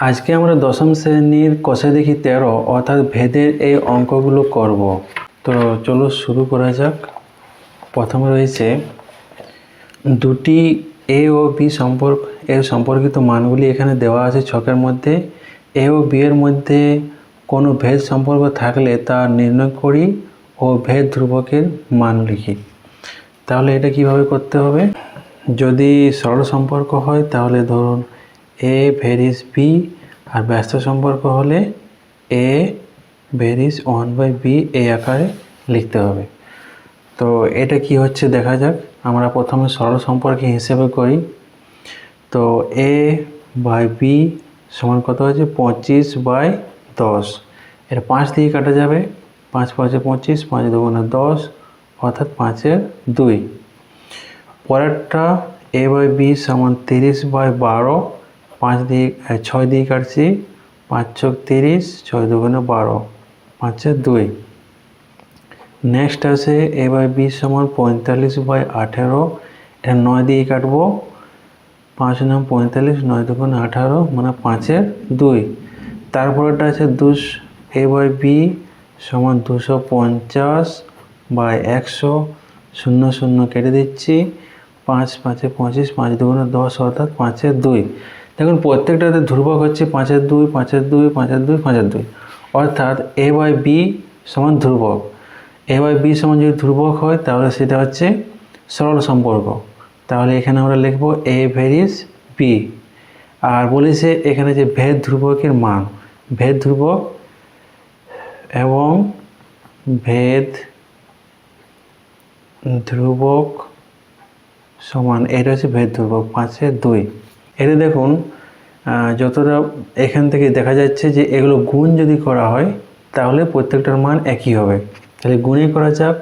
আজকে আমরা দশম শ্রেণীর কষে দেখি 13 অর্থাৎ ভেদের এই অঙ্কগুলো করব। তো চলো শুরু করা যাক। প্রথমে রয়েছে দুটি এ ও বি সম্পর্কিত মানগুলি এখানে দেওয়া আছে ছকের মধ্যে। এ ও বি এর মধ্যে কোনো ভেদ সম্পর্ক থাকলে তা নির্ণয় করি ও ভেদ ধ্রুবকের মান লিখি। তাহলে এটা কিভাবে করতে হবে? যদি সরল সম্পর্ক হয় তাহলে ধরুন এ ভেরিস বি, আর ব্যস্ত সম্পর্ক হলে এ ভেরিস 1/b এই আকারে লিখতে হবে। তো এটা কি হচ্ছে দেখা যাক। আমরা প্রথমে সরল সম্পর্কে হিসেবে করি। তো এ বাই বি সমান কত হচ্ছে 25/10। এটা 5 দিয়ে কাটা যাবে, 5 5 25, 5 2 10 অর্থাৎ 5/2। পরেরটা এ বাই বি সমান 30/12, 6 দিয়ে কাটছি, 5 ছক 30, 6 2 12, 5/2। নেক্সট আছে এ বাই বি সমান 45/18, এটা 9 দিয়ে কাটবো, 5 9 45, 9 2 18 মানে 5/2। তারপরেটা আছে এ বাই বি সমান 250/100, 0 0 কেটে দিচ্ছি, 5 5 25, 5 2 10 অর্থাৎ 5/2। দেখুন প্রত্যেকটাতে ধ্রুবক হচ্ছে 5/2 5/2 5/2 5/2, অর্থাৎ এ বাই বি সমান ধ্রুবক। এ বাই বি সমান যদি ধ্রুবক হয় তাহলে সেটা হচ্ছে সরল সম্পর্ক। তাহলে এখানে আমরা লিখব এ ভেরিস বি। আর বলেছে এখানে যে ভেদ ধ্রুবকের মান, ভেদ ধ্রুবক এবং ভেদ ধ্রুবক সমান, এটা হচ্ছে ভেদ ধ্রুবক 5/2। এটা দেখুন যতটা এখান থেকে দেখা যাচ্ছে যে এগুলো গুণ যদি করা হয় তাহলে প্রত্যেকটার মান একই হবে। তাহলে গুণে করা যাক।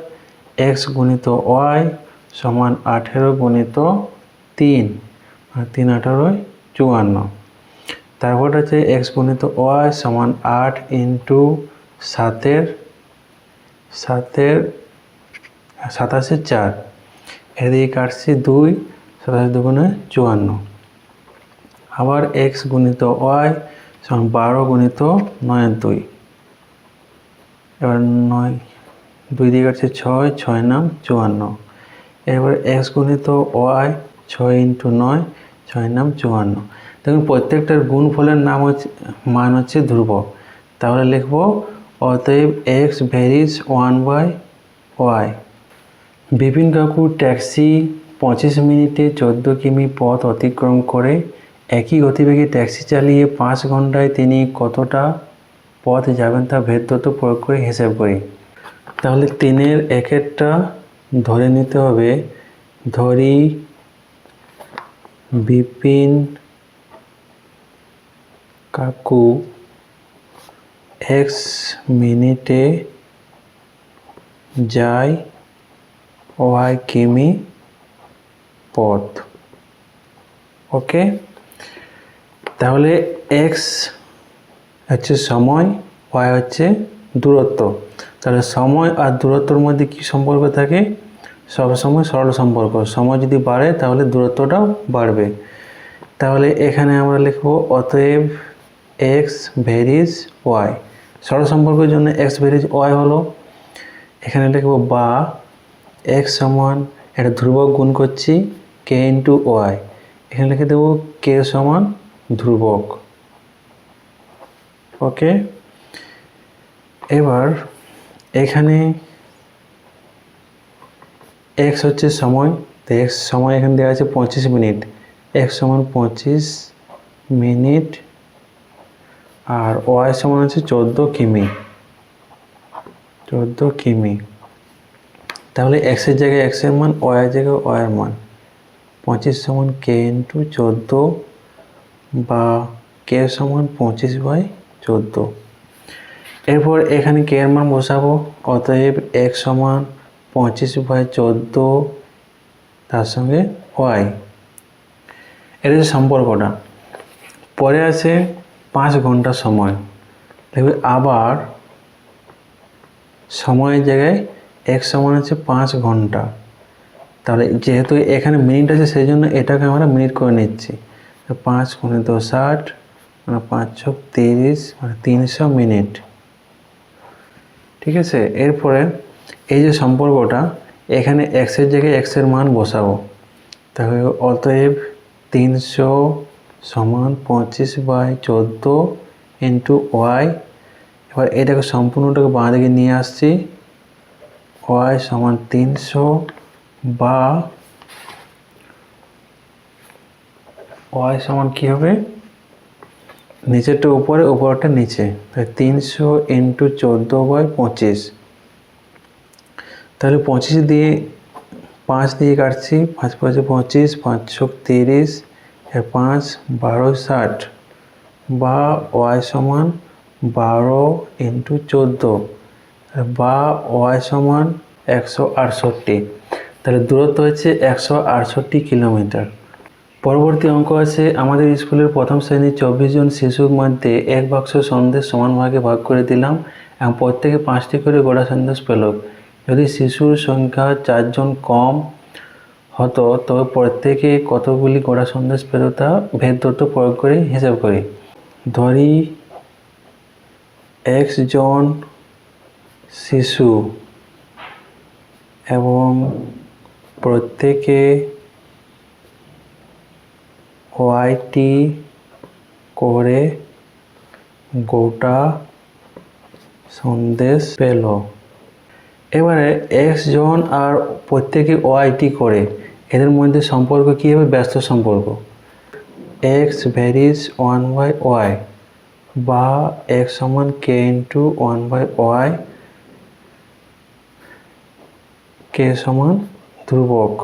এক্স গুণিত ওয়াই সমান 18 গুণিত 3, আর 3 18 54। তারপর হচ্ছে এক্স গুণিত ওয়াই সমান 8 ইন্টু 7 27/4, এদিকে কাটছি 2, 27 2 54। আবার এক্স গুণিত ওয়াই সমান 12 গুণিত 9/2, এবার 9 2 দিয়ে কাটছে 6, 6 9 54। এবার এক্স গুণিত ওয়াই 6 ইন্টু 9, 6 9 54। দেখুন প্রত্যেকটার গুণফলের মান হচ্ছে ধ্রুবক। তাহলে লিখব অতএব এক্স ভেরিস 1/y। বিপিন কাকু ট্যাক্সি 25 মিনিটে 14 কিমি পথ অতিক্রম করে একই গতিবেগে ট্যাক্সি চালিয়ে 5 ঘন্টায় তিনি কতটা পথ যাবেন তা ভেদ তত্ত্ব প্রয়োগ করে হিসাব করি। তাহলে 3-এর 1-এরটা ধরে নিতে হবে। ধরি বিপিন কাকু x মিনিটে যায় y কিমি পথ। ওকে, তাহলে x হচ্ছে সময়, y হচ্ছে দূরত্ব। তাহলে সময় আর দূরত্বর মধ্যে কি সম্পর্ক থাকে? সবসময় সরল সম্পর্ক। সময় যদি বাড়ে তাহলে দূরত্বটাও বাড়বে। তাহলে এখানে আমরা লিখব অতএব x ভেরিস y। সরল সম্পর্কের জন্য x ভেরিস y হলো, এখানে লিখব বা x সমান, এটা ধ্রুবক গুণ করছি k ইন্টু ওয়াই, এখানে লিখে দেবো k সমান ধ্রুবক। ওকে, এবার এখানে x হচ্ছে সময়, তো x সময় এখানে দেওয়া আছে 25 মিনিট, x সমান 25 মিনিট, আর y সমান আছে 14 কিমি, 14 কিমি। তাহলে x এর জায়গায় x এর মান, y এর জায়গায় y এর মান। 25 সমান k ইন্টু 14 বা k সমান 25/14। এরপর এখানে k এর মান বসাবো। অতএব x সমান 25/14 তার সঙ্গে y। এটা হচ্ছে সম্পর্কটা। পরে আছে 5 ঘন্টা সময়। দেখবে আবার সময়ের জায়গায় x সমান আছে 5 ঘন্টা। তাহলে যেহেতু এখানে মিনিট আছে সেই জন্য এটাকে আমরা মিনিট করে নিচ্ছি। 5 × 60 মানে 530 মানে 300 মিনিট। ঠিক আছে, এরপরে এই যে সম্পর্কটা, এখানে এক্সের জায়গায় এক্সের মান বসাবো। তাহলে অতএব 300 সমান 25/14 ইন্টু ওয়াই। এবার এটাকে সম্পূর্ণটাকে বাঁ দিকে নিয়ে আসছি। ওয়াই সমান 300 বা ওয়াই সমান কী হবে, নিচেরটা উপরে উপরটা নিচে, তাহলে 300 ইন্টু 14/25। তাহলে 25 দিয়ে 5 দিয়ে কাটছি, 5 5 25, 5 30, 5 12 60 বা ওয়াই সমান 12 ইন্টু 14 বা ওয়াই সমান 168। তাহলে দূরত্ব হচ্ছে 168 কিলোমিটার। পরবর্তী অঙ্ক আছে, আমাদের স্কুলের প্রথম শ্রেণীর 24 জন শিশুর মধ্যে এক বাক্স সন্দেশ সমান ভাগে ভাগ করে দিলাম এবং প্রত্যেকে 5টি করে গোড়া সন্দেশ পেল। যদি শিশুর সংখ্যা 4 জন কম হতো তবে প্রত্যেকে কতগুলি গোড়া সন্দেশ পেল তা ভেদ দূরত্ব প্রয়োগ করে হিসাব করি। ধরি x জন শিশু এবং প্রত্যেকে ওয়াইটি করে গোটা সন্দেশ পেল। এবারে এক্স জন আর প্রত্যেকে ওয়াইটি করে, এদের মধ্যে সম্পর্ক কী হবে, ব্যস্ত সম্পর্ক। এক্স ভ্যারিজ 1/y বা এক্স সমান কে ইন্টু 1/y, কে সমান ধ্রুবক।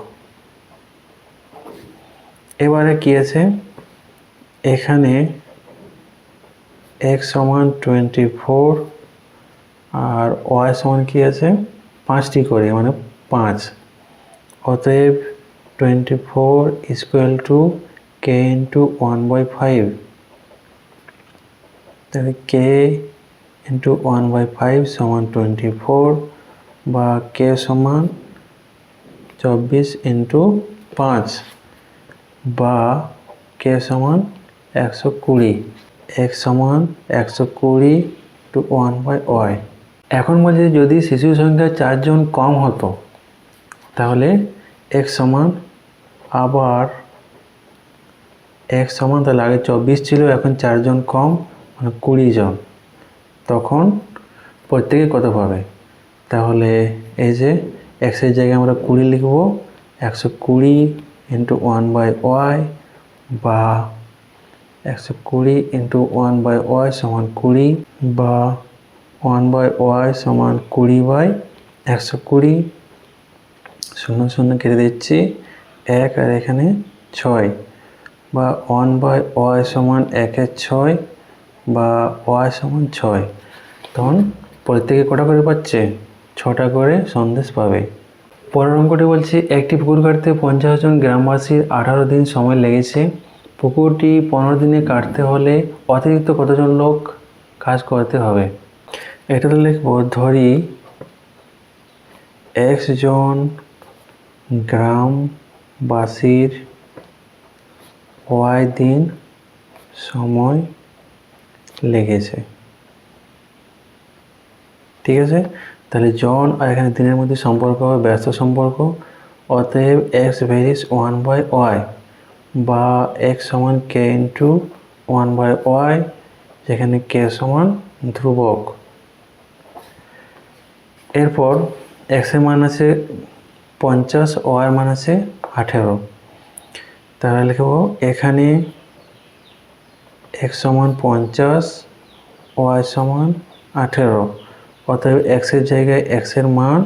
এবারে কি আছে, এখানে এক্স সমান 24 আর ওয়াই সমান কি আছে 5টি করে মানে 5। অতএব 24 ইকুয়াল টু কে ইন্টু 1/5। তাহলে কে ইন্টু 1/5 সমান 24 বা কে সমান 24 ইন্টু 5 বা কে সমান 120। এক্স সমান 120 টু 1/y। এখন বলছি যদি শিশু সংখ্যা 4 জন কম হতো তাহলে এক্স সমান আবার এক্স সমান, তাহলে আগে 24 ছিল এখন 4 জন কম মানে 20 জন, তখন প্রত্যেকে কত পাবে। তাহলে এই যে এক্সের জায়গায় আমরা 20 লিখব, 120 ইন্টু 1/y বা 120 ইন্টু 1/y সমান 20 বা 1/y সমান 20/120। 0 0 কেটে দিচ্ছি, 1 আর এখানে 6 বা 1/y সমান 1/6 বা y সমান 6। তখন প্রত্যেকে কটা করে পাচ্ছে, 6টা করে সন্দেশ পাবে। পরের অঙ্কটি বলছি, একটি পুকুর কাটতে 50 জন গ্রামবাসীর 18 দিন সময় লেগেছে। পুকুরটি 15 দিনে কাটতে হলে অতিরিক্ত কতজন লোক কাজ করতে হবে। এটাতে লিখব, ধরি x জন গ্রামবাসীর y দিন সময় লেগেছে। ঠিক আছে, তাহলে জন আর এখানে দিনের মধ্যে সম্পর্ক হবে ব্যস্ত সম্পর্ক। অতএব x ভ্যারিজ 1/y বা x সমান কে ইন্টু 1/y, যেখানে কে সমান ধ্রুবক। এরপর x এর মান আছে 50, y এর মান আছে 18। তাহলে লিখব এখানে x সমান 50, y সমান 18। অতএব x এর জায়গায় x এর মান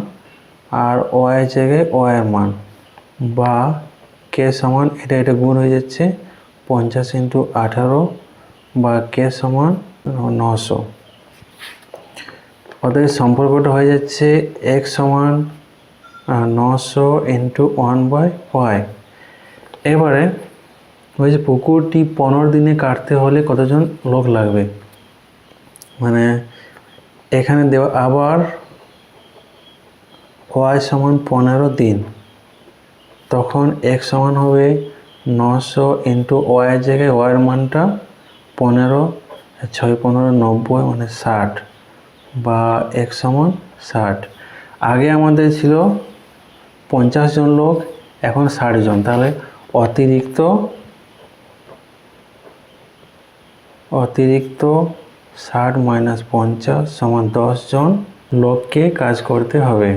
আর y এর জায়গায় y এর মান বা কে সমান এটা গুণ হয়ে যাচ্ছে 50 ইন্টু 18 বা কে সমান 900। অতএব সম্পর্কটা হয়ে যাচ্ছে x সমান 900 ইন্টু 1/y। এবারে বলছে পুকুরটি 15 দিনে কাটতে হলে কতজন লোক লাগবে, মানে এখানে দেওয়া আবার y সমান 15 দিন, তখন x সমান হবে 900 ইন্টু y এর জায়গায় y এর মানটা 15, 6 15 90 মানে 60 বা 1 সমান 60। আগে আমাদের ছিল 50 জন লোক, এখন 60 জন, তাহলে অতিরিক্ত 60 - 50 সমান 10 জন লোককে কাজ করতে হবে।